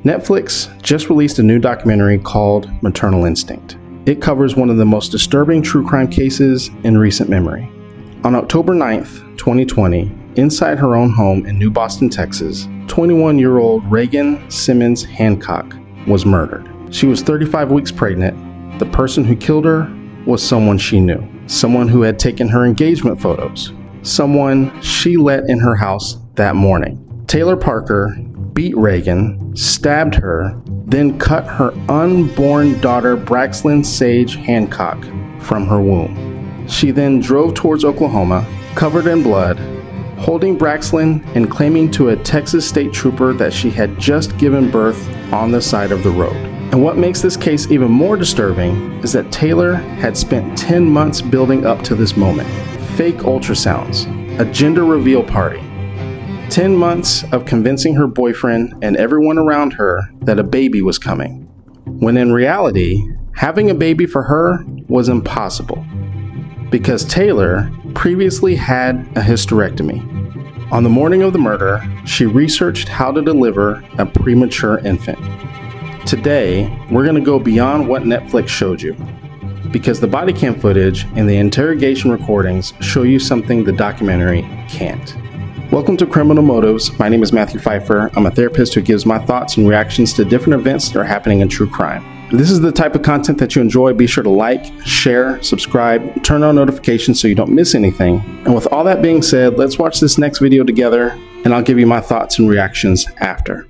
Netflix just released a new documentary called Maternal Instinct. It covers one of the most disturbing true crime cases in recent memory. On October 9th, 2020, inside her own home in New Boston, Texas, 21-year-old Reagan Simmons Hancock was murdered. She was 35 weeks pregnant. The person who killed her was someone she knew, someone who had taken her engagement photos, someone she let in her house that morning. Taylor Parker beat Reagan, stabbed her, then cut her unborn daughter Braxlyn Sage Hancock from her womb. She then drove towards Oklahoma, covered in blood, holding Braxlyn and claiming to a Texas state trooper that she had just given birth on the side of the road. And what makes this case even more disturbing is that Taylor had spent 10 months building up to this moment. Fake ultrasounds, a gender reveal party, 10 months of convincing her boyfriend and everyone around her that a baby was coming, when in reality, having a baby for her was impossible because Taylor previously had a hysterectomy. On the morning of the murder, she researched how to deliver a premature infant. Today, we're going to go beyond what Netflix showed you, because the body cam footage and the interrogation recordings show you something the documentary can't. Welcome to Criminal Motives. My name is Matthew Phifer. I'm a therapist who gives my thoughts and reactions to different events that are happening in true crime. If this is the type of content that you enjoy, be sure to like, share, subscribe, turn on notifications so you don't miss anything. And with all that being said, let's watch this next video together, and I'll give you my thoughts and reactions after.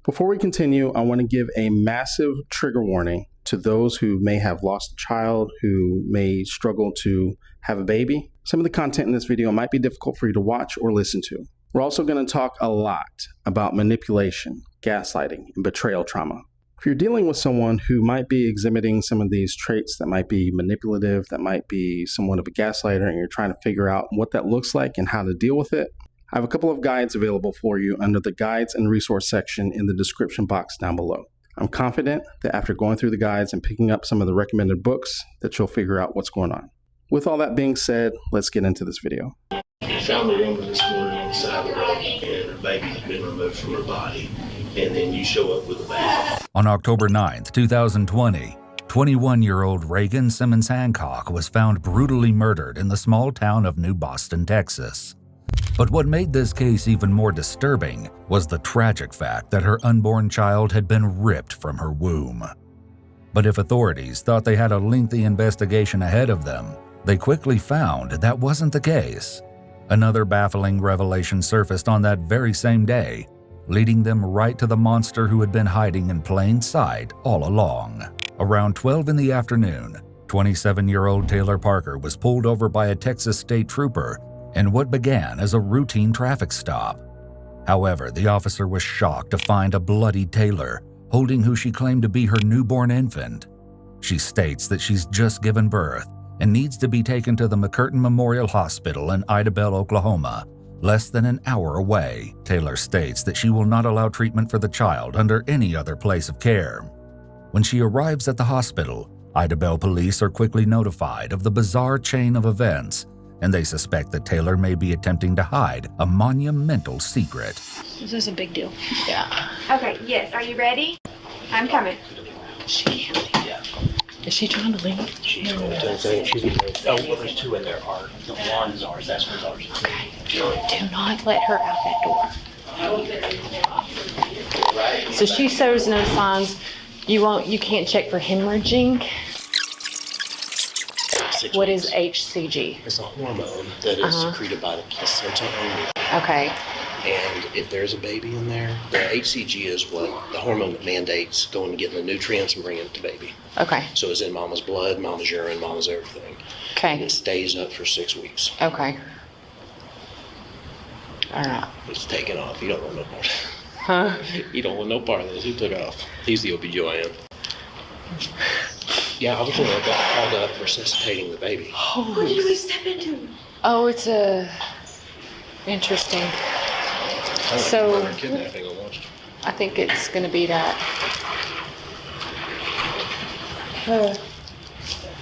Before we continue, I want to give a massive trigger warning to those who may have lost a child, who may struggle to have a baby. Some of the content in this video might be difficult for you to watch or listen to. We're also going to talk a lot about manipulation, gaslighting, and betrayal trauma. If you're dealing with someone who might be exhibiting some of these traits that might be manipulative, that might be somewhat of a gaslighter, and you're trying to figure out what that looks like and how to deal with it, I have a couple of guides available for you under the guides and resource section in the description box down below. I'm confident that after going through the guides and picking up some of the recommended books, that you'll figure out what's going on. With all that being said, let's get into this video. I found a woman this morning on the side of the road, and her baby had been removed from her body, and then you show up with a baby. On October 9th, 2020, 21-year-old Reagan Simmons Hancock was found brutally murdered in the small town of New Boston, Texas. But what made this case even more disturbing was the tragic fact that her unborn child had been ripped from her womb. But if authorities thought they had a lengthy investigation ahead of them, they quickly found that wasn't the case. Another baffling revelation surfaced on that very same day, leading them right to the monster who had been hiding in plain sight all along. Around 12 in the afternoon, 27-year-old Taylor Parker was pulled over by a Texas state trooper in what began as a routine traffic stop. However, the officer was shocked to find a bloodied Taylor holding who she claimed to be her newborn infant. She states that she's just given birth and needs to be taken to the McCurtain Memorial Hospital in Idabel, Oklahoma, less than an hour away. Taylor states that she will not allow treatment for the child under any other place of care. When she arrives at the hospital, Idabel police are quickly notified of the bizarre chain of events, and they suspect that Taylor may be attempting to hide a monumental secret. This is a big deal. Yeah. Okay, yes. Are you ready? I'm coming. Is she trying to leave? She's going to say she's in there. Oh, well, there's two in there. One is ours. That's what's ours. Okay. Do not let her out that door. So she shows no signs. You can't check for hemorrhaging. What is HCG? It's a hormone that is secreted by the placenta only. Okay. And if there's a baby in there, the HCG is what the hormone that mandates going and getting the nutrients and bringing it to baby. Okay. So it's in mama's blood, mama's urine, mama's everything. Okay. And it stays up for 6 weeks. Okay. All right. It's taken off. You don't want no part. Huh? You don't want no part of this. He took off. He's the OBGYN. Yeah, I was going to get called up resuscitating the baby. What did we step into? Oh, it's interesting. So Kidnapping almost. I think it's going to be that.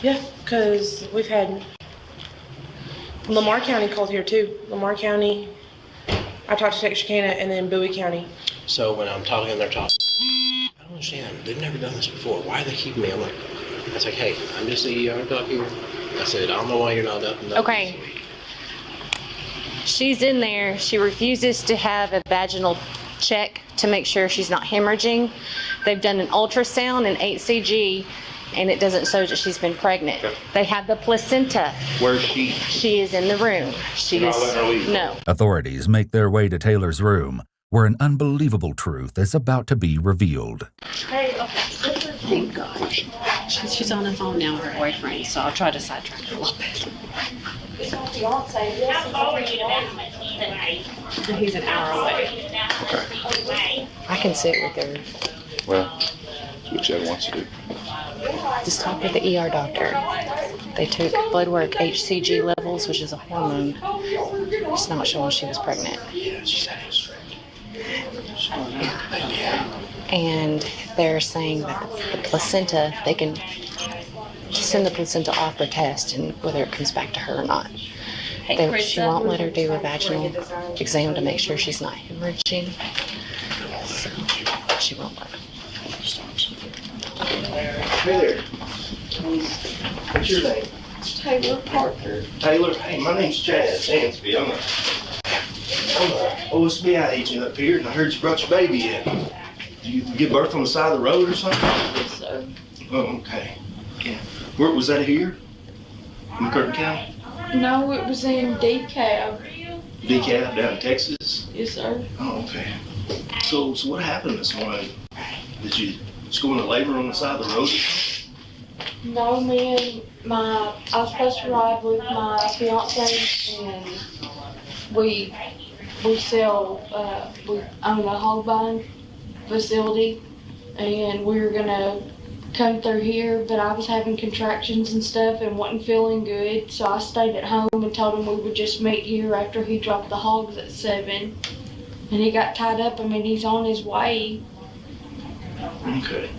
Yeah, because we've had Lamar County called here too. Lamar County, I talked to Texarkana, and then Bowie County. So when I'm talking and they're talking, I don't understand. They've never done this before. Why are they keeping me? I was like, hey, I'm just the ER doc here. I said, I don't know why you're not up and up. Okay. She's in there. She refuses to have a vaginal check to make sure she's not hemorrhaging. They've done an ultrasound and HCG, and it doesn't show that she's been pregnant. Okay. They have the placenta. Where's she? She is in the room. She You're is not letting her leave? no. Authorities make their way to Taylor's room, where an unbelievable truth is about to be revealed. Hey, okay. Thank God. She's on the phone now with her boyfriend, so I'll try to sidetrack her a little bit. He's an hour away. Okay. I can sit with her. Well, that's what Chad wants to do. Just talk with the ER doctor. They took blood work, HCG levels, which is a hormone. It's not showing she was pregnant. Yeah, she said it was And they're saying that the placenta, they can send the placenta off for test and whether it comes back to her or not. She won't let her do a vaginal exam to make sure she's not hemorrhaging. So she won't let her. Hey there. What's your name? Taylor Parker. Taylor? Hey, my name's Chad Stansby. I'm a OSBI agent up here, and I heard you brought your baby in. Did you give birth on the side of the road or something? Yes, sir. Oh, okay. Yeah. Where was that here? In Curtin County? No, it was in DeKalb. DeKalb down in Texas? Yes, sir. Oh, okay. So what happened this morning? Did you just go into labor on the side of the road? No, I was supposed to ride with my fiance, and we own a hog buying facility, and we were gonna come through here, but I was having contractions and stuff and wasn't feeling good, so I stayed at home and told him we would just meet here after he dropped the hogs at 7, and he got tied up. I mean, he's on his way. Okay.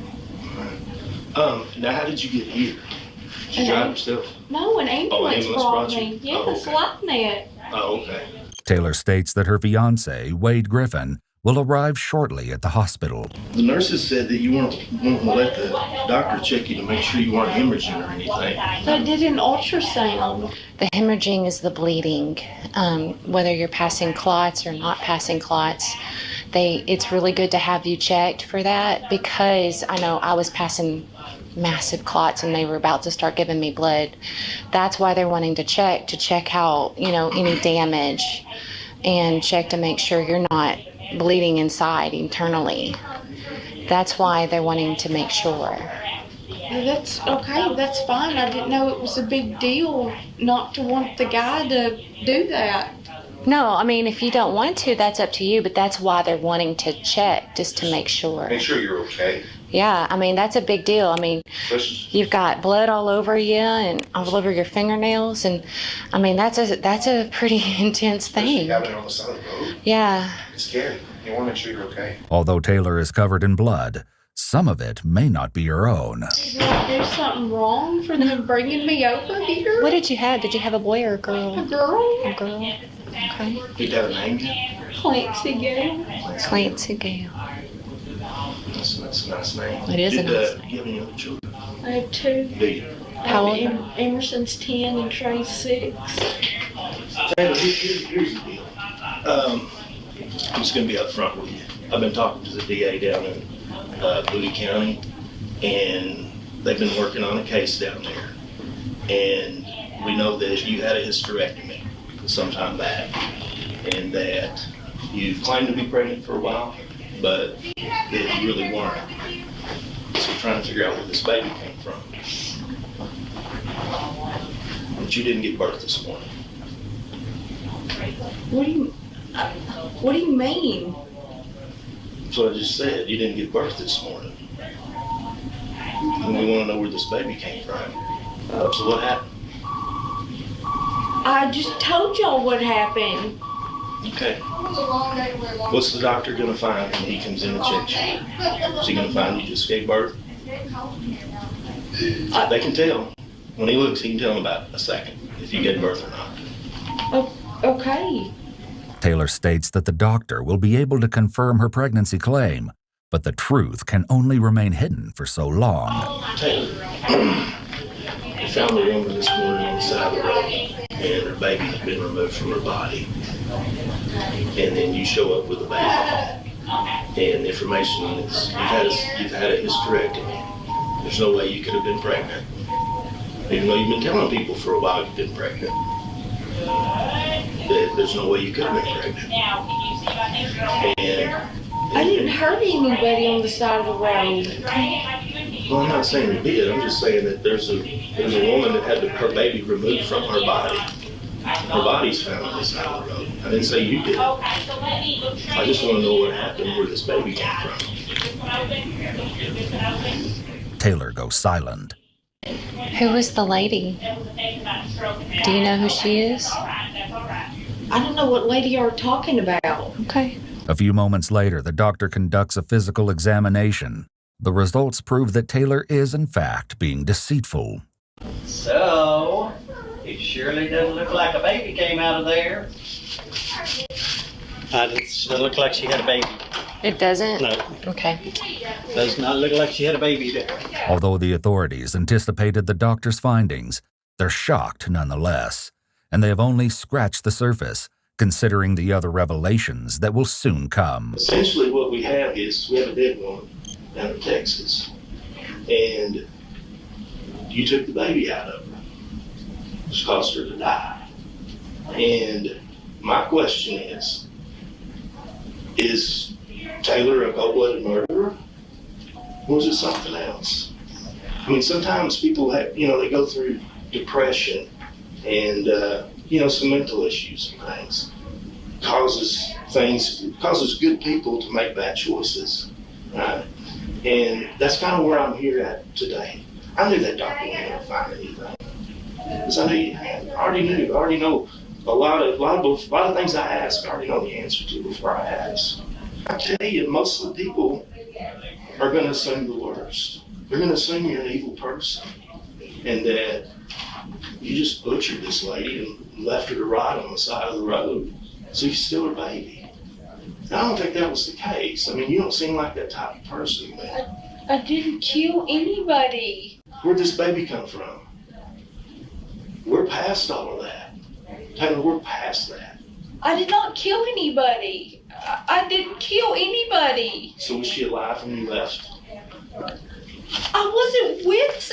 All right. Now how did you get here? Did you drive yourself? No, an ambulance brought you? me. Yes, okay. LifeNet. Oh, okay. Taylor states that her fiancé, Wade Griffin, will arrive shortly at the hospital. The nurses said that you weren't going to let the doctor check you to make sure you weren't hemorrhaging or anything. They did an ultrasound. The hemorrhaging is the bleeding. Whether you're passing clots or not passing clots, it's really good to have you checked for that, because I know I was passing massive clots and they were about to start giving me blood. That's why they're wanting to check out, any damage, and check to make sure you're not bleeding inside internally. That's why they're wanting to make sure. That's okay, that's fine. I didn't know it was a big deal not to want the guy to do that. No, I mean, if you don't want to, that's up to you, but that's why they're wanting to check, just to make sure. Make sure you're okay. Yeah, I mean, that's a big deal. I mean, you've got blood all over you and all over your fingernails, and I mean, that's a pretty intense thing. Having it on the side of the road. Yeah. It's scary. You want to make sure you're okay. Although Taylor is covered in blood, some of it may not be her own. Did I do something wrong for them bringing me over here? What did you have? Did you have a boy or a girl? A girl? A girl. Okay. Did that a name yet? Clancy Gale. Clancy Gale. That's a nice name. It is a nice name. Do you have any other children? I have 2. Do you? How old? Emerson's 10 and Trey's 6. Taylor, here's the deal. I'm just going to be up front with you. I've been talking to the DA down in Bowie County, and they've been working on a case down there. And we know that you had a hysterectomy some time back, and that you claimed to be pregnant for a while, but that you really weren't. So we're trying to figure out where this baby came from. But you didn't give birth this morning. What do you mean? That's what I just said. You didn't give birth this morning. And we want to know where this baby came from. So what happened? I just told y'all what happened. Okay. What's the doctor going to find when he comes in and checks you? Is he going to find you just gave birth? They can tell. When he looks, he can tell in about a second if you gave birth or not. Okay. Taylor states that the doctor will be able to confirm her pregnancy claim, but the truth can only remain hidden for so long. Taylor, we found the woman this morning on the side of the road, and her baby had been removed from her body. And then you show up with the baby, and the information is you've had a hysterectomy. There's no way you could have been pregnant, even though you've been telling people for a while you've been pregnant. There's no way you could have been pregnant. And I didn't hurt anybody on the side of the road. well, I'm not saying you did. I'm just saying that there's a woman that had her baby removed from her body. Her body's found on the side of the road. I didn't say you did. I just want to know what happened, where this baby came from. Taylor goes silent. Who was the lady? Do you know who she is? I don't know what lady you're talking about. Okay. A few moments later, the doctor conducts a physical examination. The results prove that Taylor is, in fact, being deceitful. So, it surely doesn't look like a baby came out of there. It doesn't look like she had a baby. It doesn't? No, Okay. does not look like she had a baby there. Although the authorities anticipated the doctor's findings, they're shocked nonetheless, and they have only scratched the surface, considering the other revelations that will soon come. Essentially what we have a dead woman down in Texas, and you took the baby out of her, which caused her to die. And my question is Taylor a cold-blooded murderer? Or was it something else? I mean, sometimes people have, they go through depression and, some mental issues and things. Causes good people to make bad choices, right? And that's kind of where I'm here at today. I knew that doctor wasn't going to find anything. Because I already know a lot of things I ask, I already know the answer to before I ask. I tell you, most of the people are going to assume the worst. They're going to assume you're an evil person and that you just butchered this lady and left her to rot on the side of the road so you steal her baby. I don't think that was the case. I mean, you don't seem like that type of person, man. I didn't kill anybody. Where'd this baby come from? We're past all of that. Taylor, we're past that. I did not kill anybody. I didn't kill anybody. So was she alive when you left? I wasn't with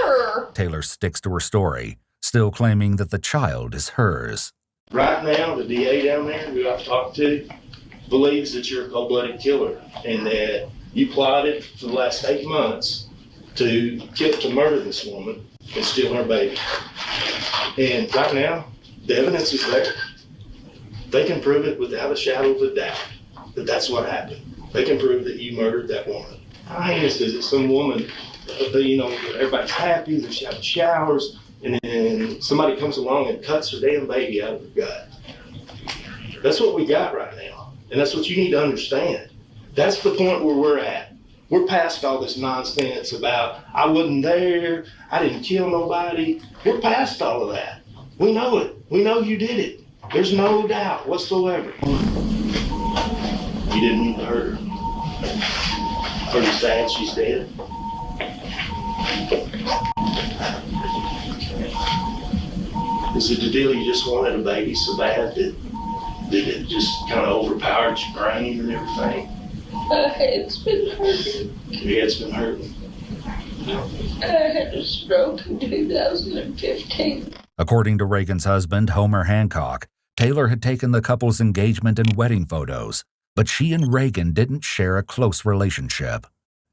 her. Taylor sticks to her story, still claiming that the child is hers. Right now, the DA down there who I've talked to believes that you're a cold-blooded killer and that you plotted for the last 8 months to murder this woman and steal her baby. And right now, the evidence is there. They can prove it without a shadow of a doubt that that's what happened. They can prove that you murdered that woman. How heinous is it? Some woman, everybody's happy, they're having showers, and then somebody comes along and cuts her damn baby out of her gut. That's what we got right now. And that's what you need to understand. That's the point where we're at. We're past all this nonsense about, I wasn't there, I didn't kill nobody. We're past all of that. We know it. We know you did it. There's no doubt whatsoever. You didn't mean to hurt her. Pretty sad she's dead. Is it the deal you just wanted a baby so bad that it just kind of overpowered your brain and everything? My head's been hurting. Your head's been hurting. I had a stroke in 2015. According to Reagan's husband, Homer Hancock, Taylor had taken the couple's engagement and wedding photos, but she and Reagan didn't share a close relationship.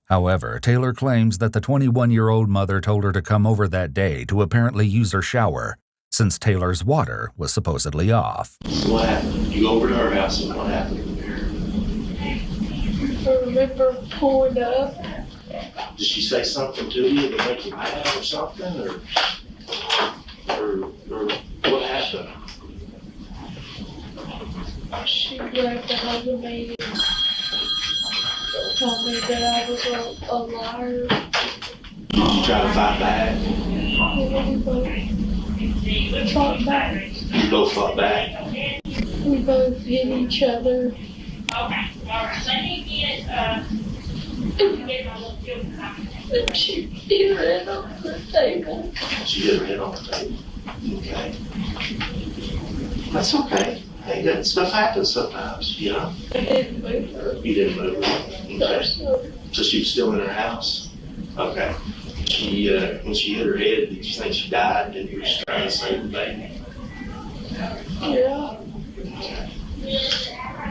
However, Taylor claims that the 21-year-old mother told her to come over that day to apparently use her shower, since Taylor's water was supposedly off. So what happened? You go over to her house and what happened there? I remember pulling up. Did she say something to you to make you mad or something? Or what happened? She grabbed a hold of me and told me that I was a liar. Did you try to fight back? We both fought back. You both fought back? We both hit each other. And she hit her head on the table. She hit her head on the table. Okay. That's okay. Hey, that stuff happens sometimes, you know? I didn't move her. You didn't move her. Okay. So she was still in her house? Okay. She, when she hit her head, did you think she died and you were just trying to save the baby? Yeah.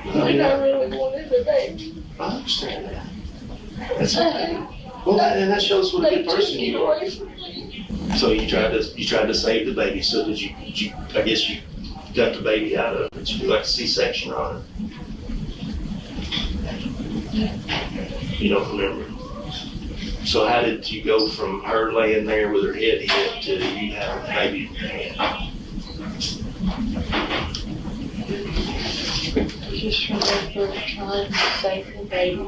And I really wanted the baby. I understand that. That's okay. Well, and that shows what a good person you are. Away from me. So you tried to save the baby. So did you I guess you got the baby out of it. Did you do like a C-section on it? You don't remember. So how did you go from her laying there with her head hit to you having the baby in your hand? Just remember trying to save the baby.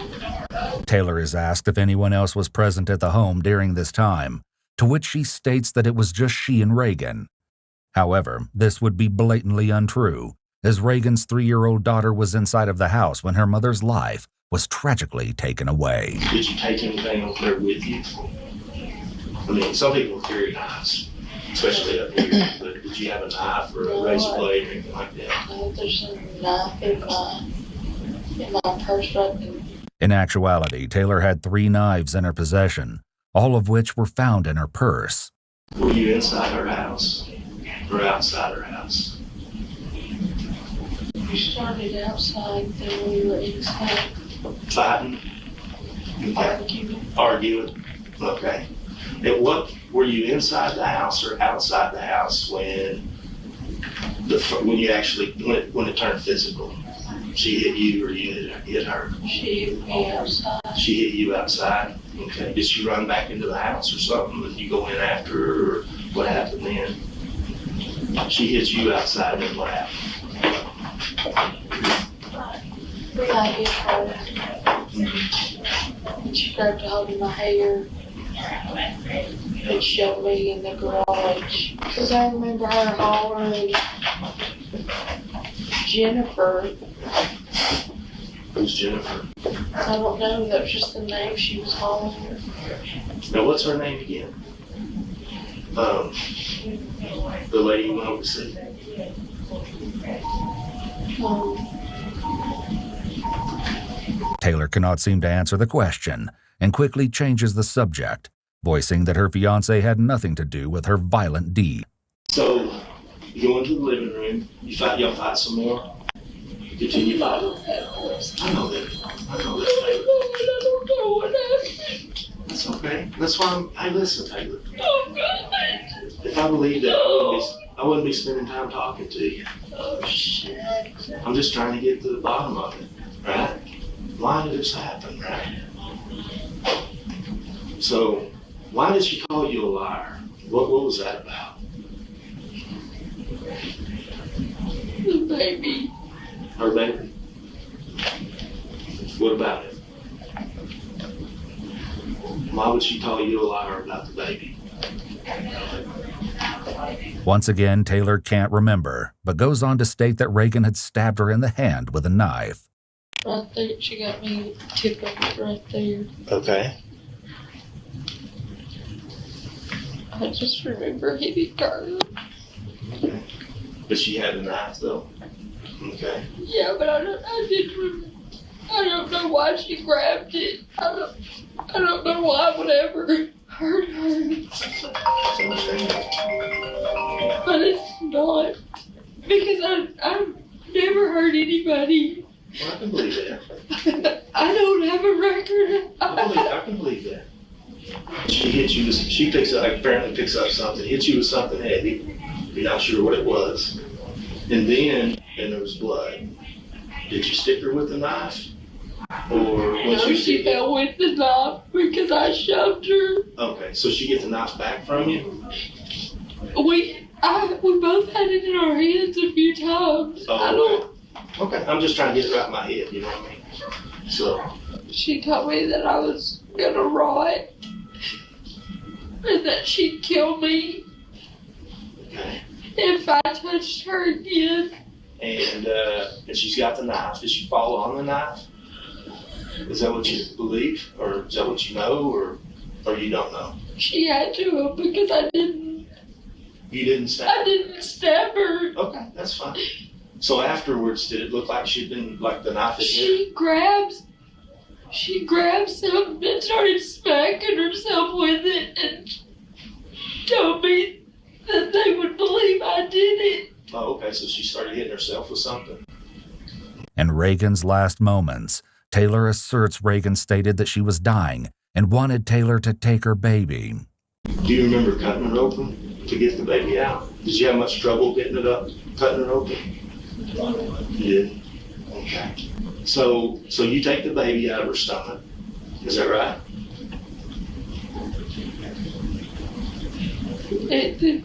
Taylor is asked if anyone else was present at the home during this time, to which she states that it was just she and Reagan. However, this would be blatantly untrue, as Reagan's 3-year-old daughter was inside of the house when her mother's life was tragically taken away. Did you take anything over there with you? I mean, some people carry knives, especially up here, but did you have a knife or a razor blade or anything like that? No, there's a knife in my purse right there. In actuality, Taylor had 3 knives in her possession, all of which were found in her purse. Were you inside her house or outside her house? We started outside, then we were inside Fighting? Okay. Arguing? Okay. And what, were you inside the house or outside the house when you actually, when it turned physical? She hit you or you hit her? She hit me outside. She hit you outside? Okay. Did she run back into the house or something? Did you go in after her or what happened then? She hit you outside and what happened? I hit her. And she grabbed a hold of my hair and shoved me in the garage. Because I remember her hollering, Jennifer. Who's Jennifer? I don't know, that was just the name she was hollering. Now what's her name again? The lady you went over to see? Taylor cannot seem to answer the question and quickly changes the subject, voicing that her fiancé had nothing to do with her violent deed. So, you go into the living room, y'all fight some more? Continue fighting? I know that. I don't know what happened. That's okay. That's why hey, listen, Taylor. Oh, God. If I believed that, I wouldn't be spending time talking to you. Oh, shit. I'm just trying to get to the bottom of it, right? Why did this happen, right? So, why did she call you a liar? What was that about? The baby. Her baby? What about it? Why would she call you a liar about the baby? Once again, Taylor can't remember, but goes on to state that Reagan had stabbed her in the hand with a knife. Right there, she got me the tip of it right there. Okay. I just remember hitting her. But she had a knife, though. Okay. Yeah, but I don't know why she grabbed it. I don't know why I would ever hurt her. But it's not. Because I've never hurt anybody. Well, I can believe that. I don't have a record. I can believe that. She hit you with, apparently picks up something, hits you with something heavy. You're not sure what it was. And there was blood. Did you stick her with the knife? Or No, she fell with the knife because I shoved her. Okay, so she get the knife back from you? We both had it in our hands a few times. Oh, okay, I'm just trying to get it right in my head, you know what I mean? So. She told me that I was gonna rot. And that she'd kill me. Okay. If I touched her again. and she's got the knife. Did she fall on the knife? Is that what you believe, or is that what you know, or you don't know? She had to because I didn't. You didn't stab her? I didn't stab her. Okay, that's fine. So afterwards, did it look like she'd been, like the knife had hit She grabbed something and started smacking herself with it and told me that they would believe I did it. Oh, okay, so she started hitting herself with something. In Reagan's last moments, Taylor asserts Reagan stated that she was dying and wanted Taylor to take her baby. Do you remember cutting her open to get the baby out? Did you have much trouble getting it up, cutting her open? You did? Okay. So you take the baby out of her stomach, is that right? It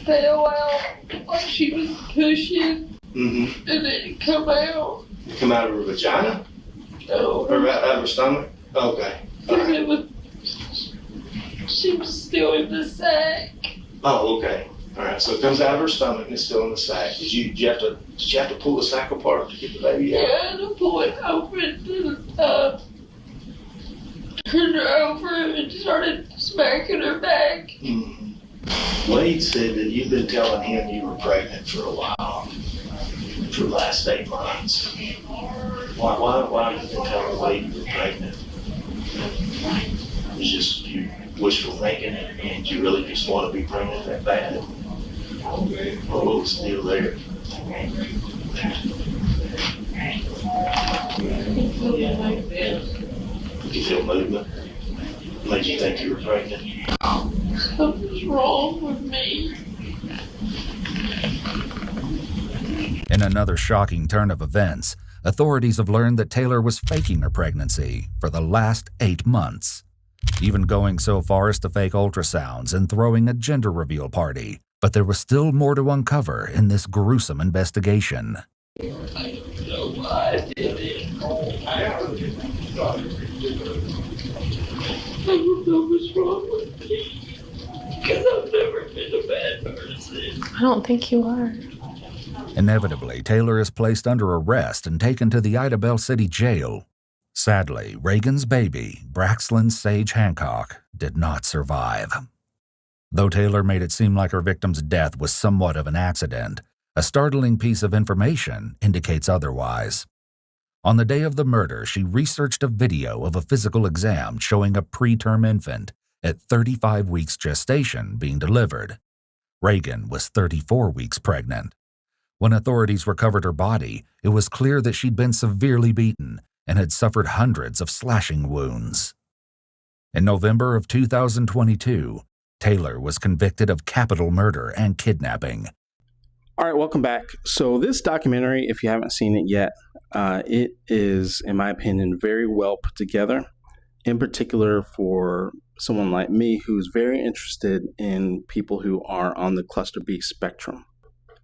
fell out like she was pushing, Mm-hmm. and it come out. It come out of her vagina? No, Or out of her stomach? Okay. All because right. it was. She was still in the sack. Oh, okay. All right. So it comes out of her stomach and it's still in the sack. Did you have to pull the sack apart to get the baby out? Yeah, to pull it open and turned her over and started smacking her back. Mm-hmm. Wade said that you've been telling him you were pregnant for a while, for the last 8 months. Why have you been telling Wade you were pregnant? It's just you wishful thinking and you really just want to be pregnant that bad? Or what was the deal there? You feel movement? Made you think you were pregnant? Something's wrong with me. In another shocking turn of events, authorities have learned that Taylor was faking her pregnancy for the last 8 months, even going so far as to fake ultrasounds and throwing a gender reveal party. But there was still more to uncover in this gruesome investigation. I don't know why I did it. I don't know what's wrong with me. Because I've never been a bad person. I don't think you are. Inevitably, Taylor is placed under arrest and taken to the Idabel City Jail. Sadly, Reagan's baby, Braxlyn Sage Hancock, did not survive. Though Taylor made it seem like her victim's death was somewhat of an accident, a startling piece of information indicates otherwise. On the day of the murder, she researched a video of a physical exam showing a preterm infant at 35 weeks gestation being delivered. Reagan was 34 weeks pregnant. When authorities recovered her body, it was clear that she'd been severely beaten and had suffered hundreds of slashing wounds. In November of 2022, Taylor was convicted of capital murder and kidnapping. All right, welcome back. So this documentary, if you haven't seen it yet, it is, in my opinion, very well put together, in particular for someone like me who's very interested in people who are on the cluster B spectrum.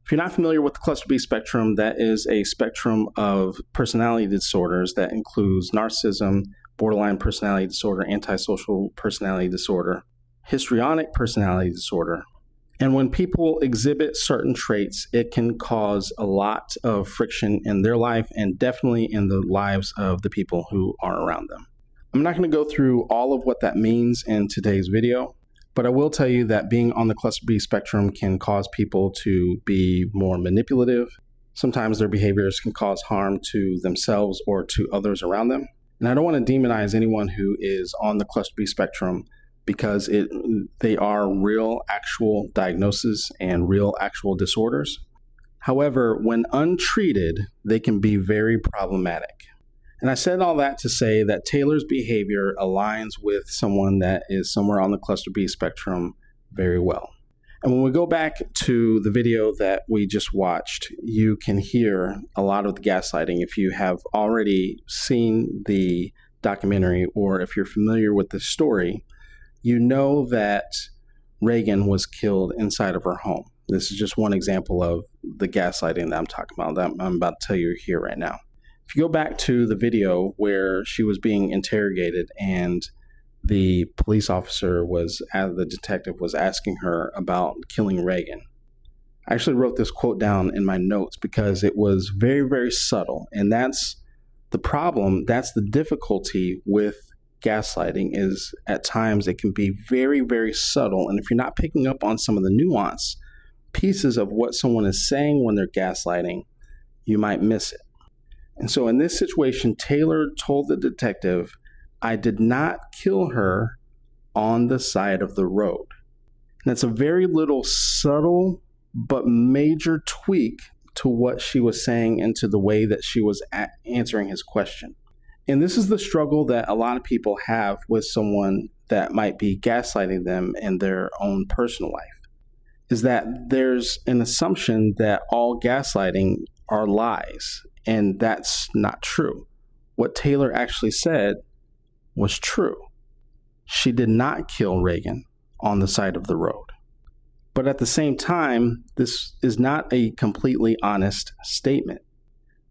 If you're not familiar with the cluster B spectrum, that is a spectrum of personality disorders that includes narcissism, borderline personality disorder, antisocial personality disorder, histrionic personality disorder. And when people exhibit certain traits, it can cause a lot of friction in their life and definitely in the lives of the people who are around them. I'm not going to go through all of what that means in today's video, but I will tell you that being on the cluster B spectrum can cause people to be more manipulative. Sometimes their behaviors can cause harm to themselves or to others around them. And I don't want to demonize anyone who is on the cluster B spectrum because they are real actual diagnoses and real actual disorders. However, when untreated, they can be very problematic. And I said all that to say that Taylor's behavior aligns with someone that is somewhere on the cluster B spectrum very well. And when we go back to the video that we just watched, you can hear a lot of the gaslighting. If you have already seen the documentary or if you're familiar with the story, you know that Reagan was killed inside of her home. This is just one example of the gaslighting that I'm talking about, that I'm about to tell you here right now. If you go back to the video where she was being interrogated and the police officer the detective was asking her about killing Reagan, I actually wrote this quote down in my notes because it was very, very subtle. And that's the problem. That's the difficulty with gaslighting, is at times it can be very, very subtle. And if you're not picking up on some of the nuance pieces of what someone is saying when they're gaslighting, you might miss it. And so in this situation, Taylor told the detective, "I did not kill her on the side of the road." And that's a very little subtle but major tweak to what she was saying and to the way that she was answering his question. And this is the struggle that a lot of people have with someone that might be gaslighting them in their own personal life, is that there's an assumption that all gaslighting are lies, and that's not true. What Taylor actually said was true. She did not kill Reagan on the side of the road. But at the same time, this is not a completely honest statement.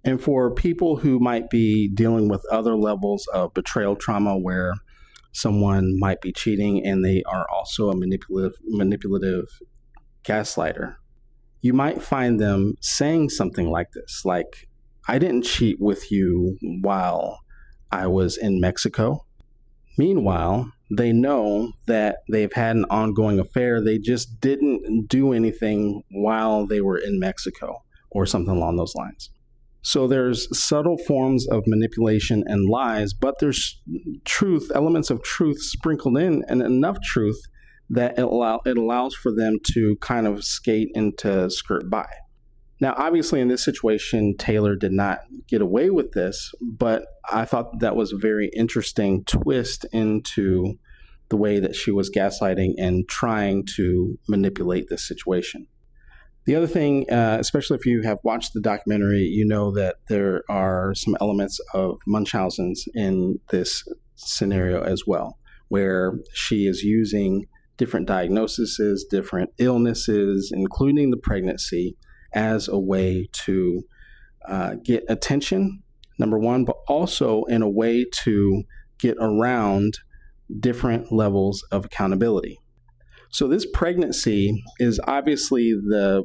And for people who might be dealing with other levels of betrayal trauma where someone might be cheating and they are also a manipulative gaslighter, you might find them saying something like this, like, "I didn't cheat with you while I was in Mexico." Meanwhile, they know that they've had an ongoing affair. They just didn't do anything while they were in Mexico or something along those lines. So there's subtle forms of manipulation and lies, but there's truth, elements of truth sprinkled in, and enough truth that it allows for them to kind of skate into skirt by. Now, obviously, in this situation, Taylor did not get away with this, but I thought that was a very interesting twist into the way that she was gaslighting and trying to manipulate this situation. The other thing, especially if you have watched the documentary, you know that there are some elements of Munchausen's in this scenario as well, where she is using different diagnoses, different illnesses, including the pregnancy, as a way to get attention, number one, but also in a way to get around different levels of accountability. So this pregnancy is obviously the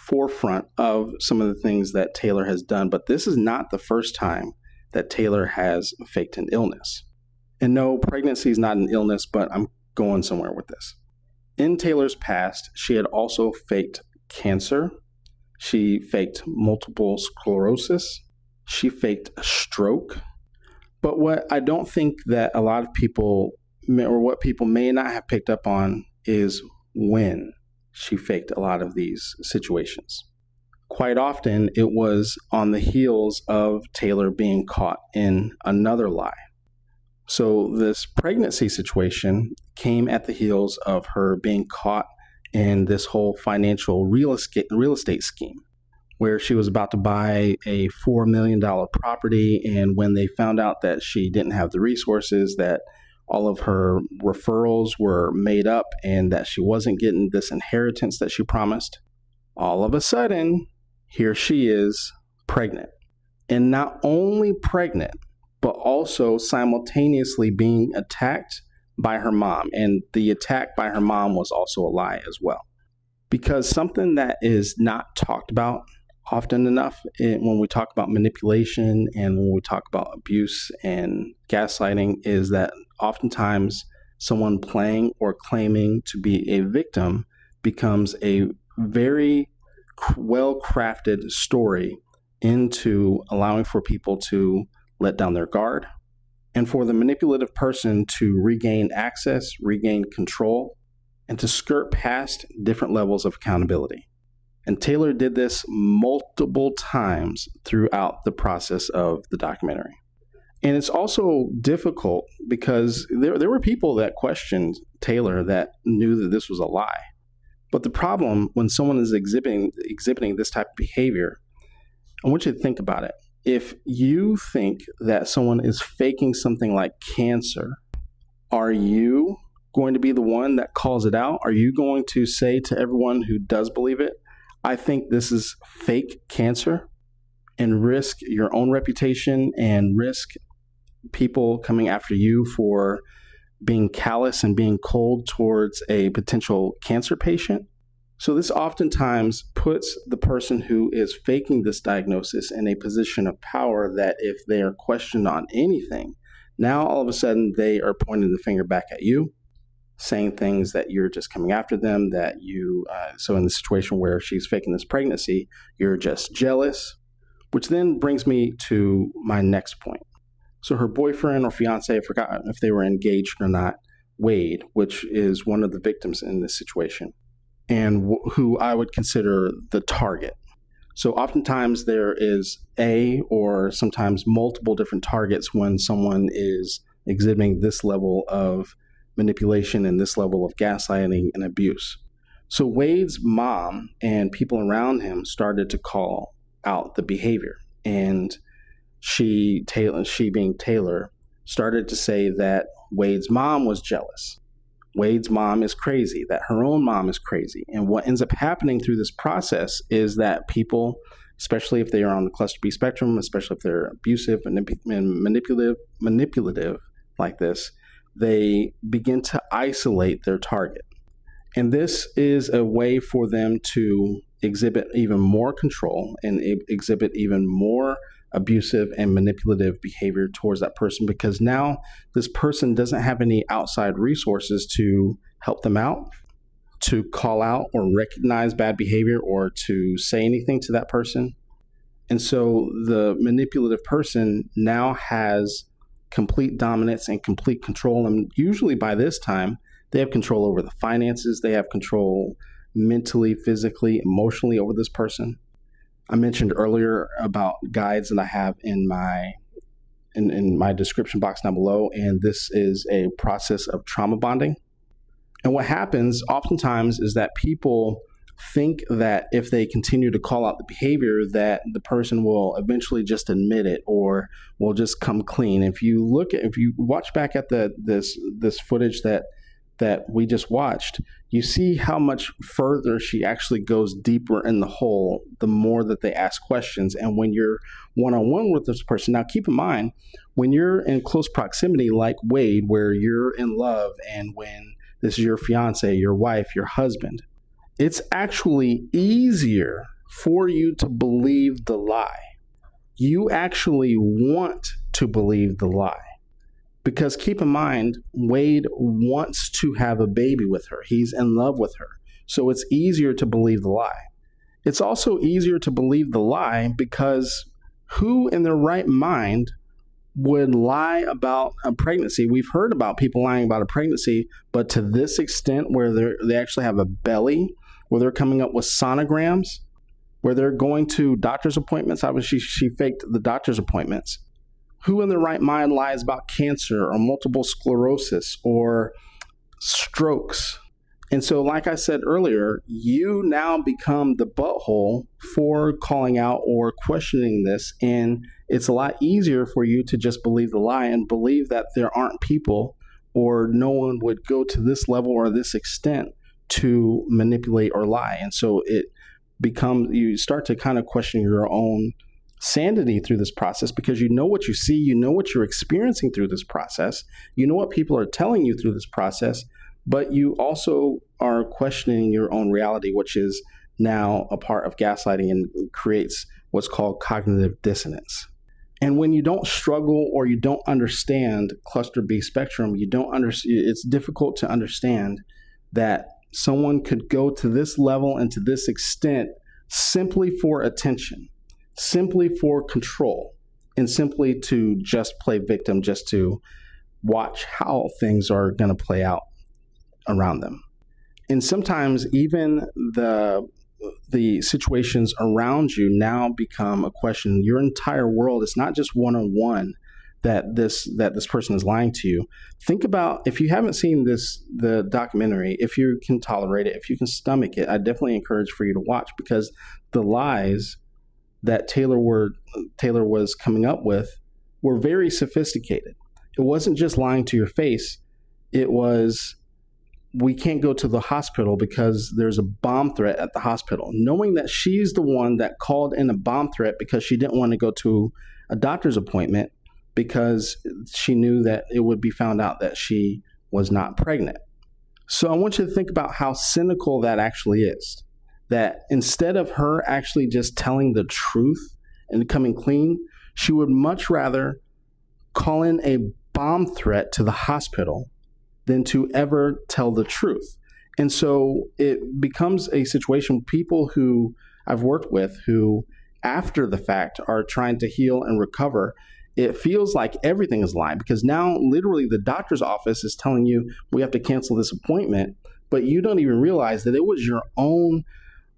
forefront of some of the things that Taylor has done, but this is not the first time that Taylor has faked an illness. And no, pregnancy is not an illness, but I'm going somewhere with this. In Taylor's past, she had also faked cancer. She faked multiple sclerosis. She faked a stroke. But what I don't think that a lot of people, or what people may not have picked up on, is when she faked a lot of these situations. Quite often, it was on the heels of Taylor being caught in another lie. So this pregnancy situation came at the heels of her being caught in this whole financial real estate scheme, where she was about to buy a $4 million property, and when they found out that she didn't have the resources, that all of her referrals were made up, and that she wasn't getting this inheritance that she promised, all of a sudden, here she is pregnant. And not only pregnant, but also simultaneously being attacked by her mom. And the attack by her mom was also a lie as well. Because something that is not talked about often enough when we talk about manipulation and when we talk about abuse and gaslighting is that oftentimes someone playing or claiming to be a victim becomes a very well-crafted story into allowing for people to let down their guard and for the manipulative person to regain access, regain control, and to skirt past different levels of accountability. And Taylor did this multiple times throughout the process of the documentary. And it's also difficult because there were people that questioned Taylor that knew that this was a lie. But the problem when someone is exhibiting this type of behavior, I want you to think about it. If you think that someone is faking something like cancer, are you going to be the one that calls it out? Are you going to say to everyone who does believe it, I think this is fake cancer, and risk your own reputation and risk people coming after you for being callous and being cold towards a potential cancer patient? So this oftentimes puts the person who is faking this diagnosis in a position of power that if they are questioned on anything, now all of a sudden they are pointing the finger back at you, saying things that you're just coming after them, that you, so in the situation where she's faking this pregnancy, you're just jealous, which then brings me to my next point. So her boyfriend or fiance, I forgot if they were engaged or not, Wade, which is one of the victims in this situation, and who I would consider the target. So oftentimes there is a or sometimes multiple different targets when someone is exhibiting this level of manipulation and this level of gaslighting and abuse. So Wade's mom and people around him started to call out the behavior, and she being Taylor, started to say that Wade's mom was jealous. Wade's mom is crazy, that her own mom is crazy. And what ends up happening through this process is that people, especially if they are on the cluster B spectrum, especially if they're abusive and manipulative like this, they begin to isolate their target. And this is a way for them to exhibit even more control and exhibit even more abusive and manipulative behavior towards that person, because now this person doesn't have any outside resources to help them out, to call out or recognize bad behavior or to say anything to that person. And so the manipulative person now has complete dominance and complete control. And usually by this time, they have control over the finances. They have control mentally, physically, emotionally over this person. I mentioned earlier about guides that I have in my description box down below, and this is a process of trauma bonding. And what happens oftentimes is that people think that if they continue to call out the behavior, that the person will eventually just admit it or will just come clean. If you watch back at this footage that we just watched, you see how much further she actually goes deeper in the hole the more that they ask questions. And when you're one-on-one with this person, now keep in mind, when you're in close proximity like Wade, where you're in love, and when this is your fiance, your wife, your husband, it's actually easier for you to believe the lie. You actually want to believe the lie. Because keep in mind, Wade wants to have a baby with her. He's in love with her. So it's easier to believe the lie. It's also easier to believe the lie because who in their right mind would lie about a pregnancy? We've heard about people lying about a pregnancy, but to this extent where they actually have a belly, where they're coming up with sonograms, where they're going to doctor's appointments. Obviously, she faked the doctor's appointments. Who in their right mind lies about cancer or multiple sclerosis or strokes? And so, like I said earlier, you now become the butthole for calling out or questioning this. And it's a lot easier for you to just believe the lie and believe that there aren't people or no one would go to this level or this extent to manipulate or lie. And so you start to kind of question your own sanity through this process, because you know what you see, you know what you're experiencing through this process, you know what people are telling you through this process, but you also are questioning your own reality, which is now a part of gaslighting and creates what's called cognitive dissonance. And when you don't struggle or you don't understand cluster B spectrum, it's difficult to understand that someone could go to this level and to this extent simply for attention, simply for control, and simply to just play victim, just to watch how things are going to play out around them. And sometimes even the situations around you now become a question. Your entire world is not just one-on-one that this person is lying to you. Think about, if you haven't seen the documentary, if you can tolerate it, if you can stomach it, I definitely encourage for you to watch, because the lies that Taylor was coming up with were very sophisticated. It wasn't just lying to your face. It was, we can't go to the hospital because there's a bomb threat at the hospital. Knowing that she's the one that called in a bomb threat because she didn't want to go to a doctor's appointment because she knew that it would be found out that she was not pregnant. So I want you to think about how cynical that actually is. that instead of her actually just telling the truth and coming clean, she would much rather call in a bomb threat to the hospital than to ever tell the truth. And so it becomes a situation, people who I've worked with who after the fact are trying to heal and recover, it feels like everything is lying, because now literally the doctor's office is telling you we have to cancel this appointment, but you don't even realize that it was your own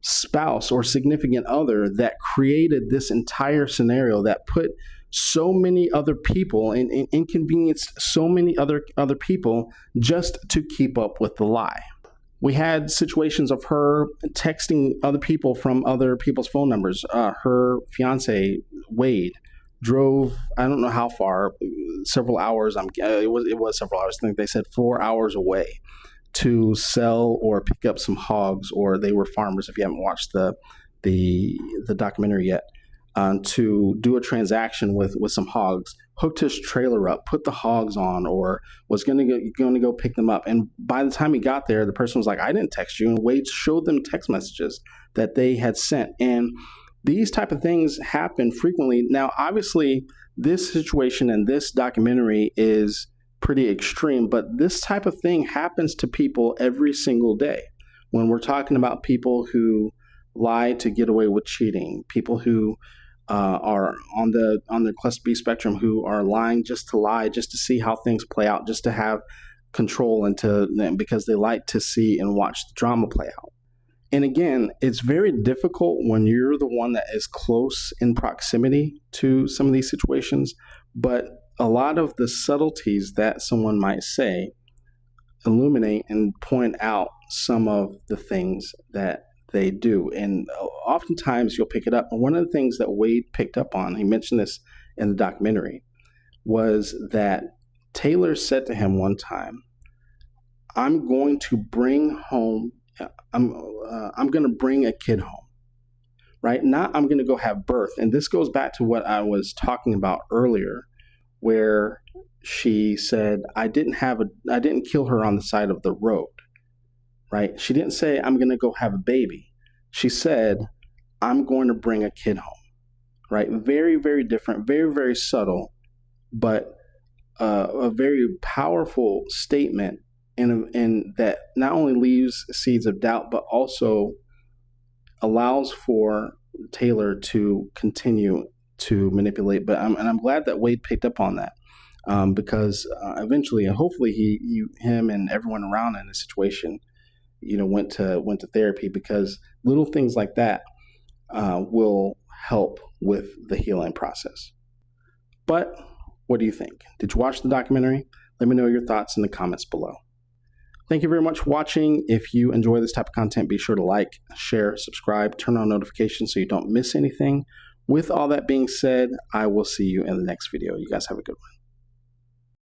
spouse or significant other that created this entire scenario that put so many other people and inconvenienced so many other people just to keep up with the lie. We had situations of her texting other people from other people's phone numbers. Her fiance, Wade, drove, I don't know how far, several hours. It was several hours. I think they said 4 hours away to sell or pick up some hogs, or they were farmers if you haven't watched the documentary yet, to do a transaction with some hogs, hooked his trailer up, put the hogs on, or was going to go pick them up. And by the time he got there, the person was like, I didn't text you. And Wade showed them text messages that they had sent. And these type of things happen frequently. Now, obviously, this situation and this documentary is pretty extreme, but this type of thing happens to people every single day. When we're talking about people who lie to get away with cheating, people who are on the cluster B spectrum, who are lying just to lie, just to see how things play out, just to have control, and because they like to see and watch the drama play out. And again, it's very difficult when you're the one that is close in proximity to some of these situations, but a lot of the subtleties that someone might say illuminate and point out some of the things that they do. And oftentimes you'll pick it up. And one of the things that Wade picked up on, he mentioned this in the documentary, was that Taylor said to him one time, I'm going to bring a kid home, right? Not I'm going to go have birth. And this goes back to what I was talking about earlier, where she said, I didn't kill her on the side of the road, right? She didn't say, I'm going to go have a baby. She said, I'm going to bring a kid home, right? Very, very different, very, very subtle, but a very powerful statement, and that not only leaves seeds of doubt, but also allows for Taylor to continue to manipulate. But I'm glad that Wade picked up on that, because eventually, and hopefully, him and everyone around in the situation, went to therapy, because little things like that will help with the healing process. But what do you think? Did you watch the documentary? Let me know your thoughts in the comments below. Thank you very much for watching. If you enjoy this type of content, be sure to like, share, subscribe, turn on notifications so you don't miss anything. With all that being said, I will see you in the next video. You guys have a good one.